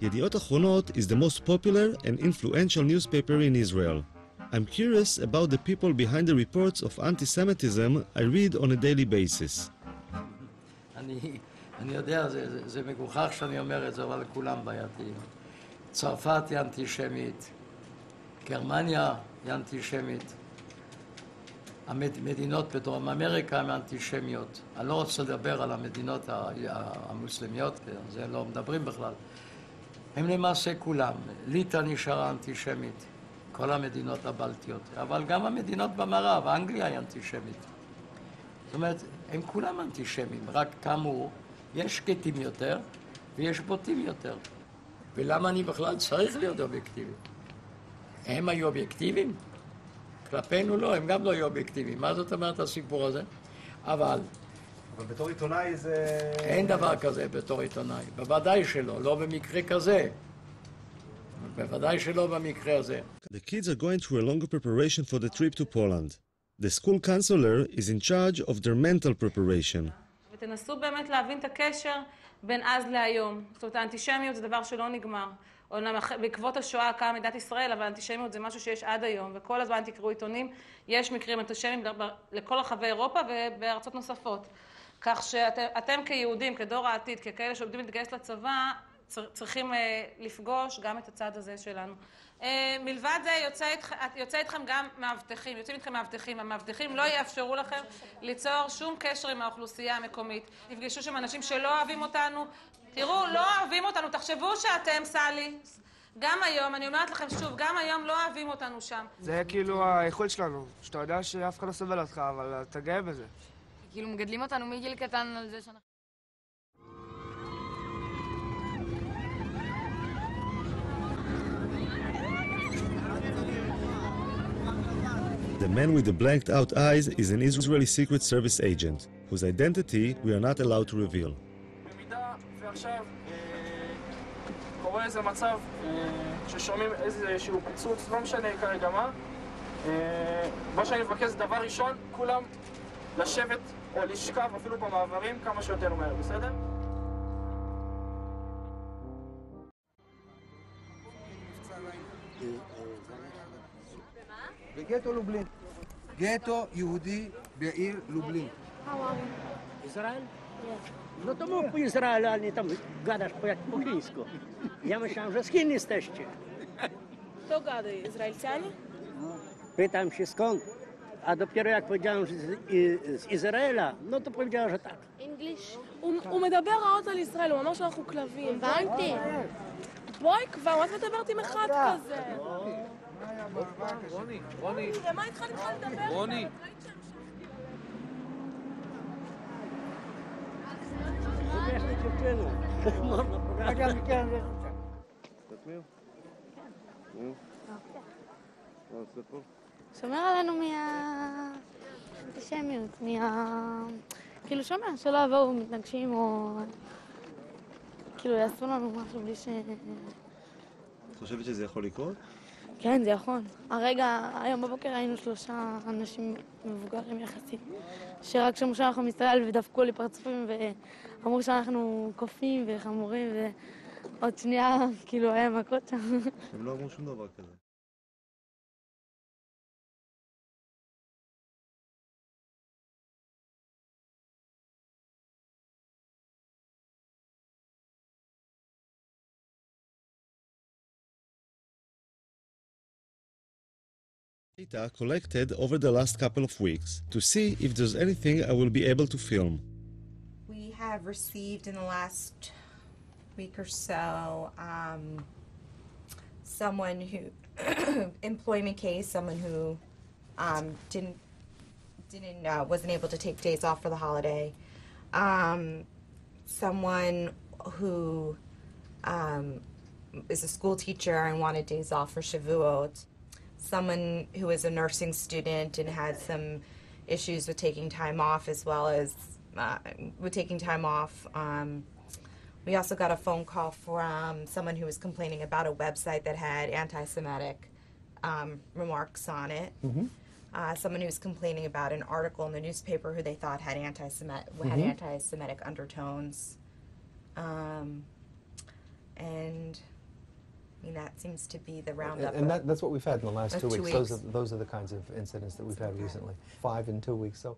Yediot Achronot is the most popular and influential newspaper in Israel. I'm curious about the people behind the reports of anti-Semitism I read on a daily basis. אני יודע, זה מגוחך שאני אומר את זה, אבל כולם בעייתיים. צרפת היא אנטישמית, גרמניה היא אנטישמית, המדינות בדרום אמריקה הן אנטישמיות. אני לא רוצה לדבר על המדינות המוסלמיות, זה לא מדברים בכלל. הם למעשה כולם. ליטא נשארה אנטישמית, כל המדינות הבלטיות, אבל גם המדינות במערב, אנגליה היא אנטישמית. זאת אומרת, הם כולם אנטישמים, רק כאמור, יש שקטים יותר ויש בוטים יותר. ולמה אני בכלל צריך להיות אובייקטיבי? הם היו אובייקטיביים? כלפינו לא, הם גם לא היו אובייקטיביים. מה זאת אומרת הסיפור הזה? אבל בתור עיתונאי זה... אין דבר כזה בתור עיתונאי. בוודאי שלא, לא במקרה כזה. בוודאי שלא במקרה הזה. The kids are going through a longer preparation for the trip to Poland. The school counselor is in charge of their mental preparation. ותנסו באמת להבין את הקשר בין אז להיום. זאת אומרת, האנטישמיות זה דבר שלא נגמר. בעקבות השואה קמה מדינת ישראל, אבל האנטישמיות זה משהו שיש עד היום, וכל הזמן תקראו עיתונים, יש מקרים אנטישמיים לכל רחבי אירופה ובארצות נוספות. כך שאתם כיהודים, כדור העתיד, ככאלה שעומדים להתגייס לצבא, צריכים לפגוש גם את הצד הזה שלנו. מלבד זה יוצא איתכם גם מאבטחים, יוצאים איתכם מאבטחים. המאבטחים לא יאפשרו לכם ליצור שום קשר עם האוכלוסייה המקומית. תפגשו שם אנשים שלא אוהבים אותנו. תראו, לא אוהבים אותנו, תחשבו שאתם, סלי. גם היום, אני אומרת לכם שוב, גם היום לא אוהבים אותנו שם. זה כאילו האיכות שלנו, שאתה יודע שאף אחד לא סובל אותך, אבל אתה גאה בזה. כאילו מגדלים אותנו מגיל קטן על זה שאנחנו... The man with the blanked out eyes is an Israeli Secret Service agent, whose identity we are not allowed to reveal. במידה ועכשיו קורה איזה מצב ששומעים איזשהו פיצוץ, לא משנה כרגע מה שאני מבקש דבר ראשון, כולם לשבת או לשכב אפילו במעברים כמה שיותר מהר, בסדר? בגטו לובלין. גטו יהודי בעיר לובלין. Izrael? No to mów po Izraelu, a nie tam gadasz jak po chińsku. Ja myślałem, że z Chin jesteście. Kto gada? Izraelcianie? Pytam się skąd, a dopiero jak powiedziałem, że z Izraela, no to powiedziała, że tak. English? הוא מדבר רעות על ישראל, הוא אמר שאנחנו כלבים. הבנתי. בואי כבר, מה את מדברת עם אחד כזה? רוני. מה התחלת לדבר? רוני. שומר עלינו מהאנטישמיות, כאילו שומר, שלא יבואו מתנגשים או כאילו יעשו לנו משהו בלי ש... את חושבת שזה יכול לקרות? כן, זה יכול. היום בבוקר היינו 3 אנשים מבוגרים יחסית, שרק שמעו שאנחנו מישראל ודפקו לי פרצופים ואמרו שאנחנו קופים וחמורים ועוד שנייה כאילו היה מכות שם. הם לא אמרו שום דבר כזה. Data collected over the last couple of weeks to see if there's anything I will be able to film. We have received in the last week or so someone who employment case, someone who wasn't able to take days off for the holiday, someone who is a school teacher and wanted days off for Shavuot. Someone who is a nursing student and had some issues with taking time off as well as with taking time off. We also got a phone call from someone who was complaining about a website that had anti-Semitic remarks on it. someone who was complaining about an article in the newspaper who they thought had anti-Semitic undertones. And I mean, that seems to be the roundup. And that's what we've had in the last 2 2 weeks. weeks. Those are the kinds of incidents that we've had recently. 5 in 2 weeks. So.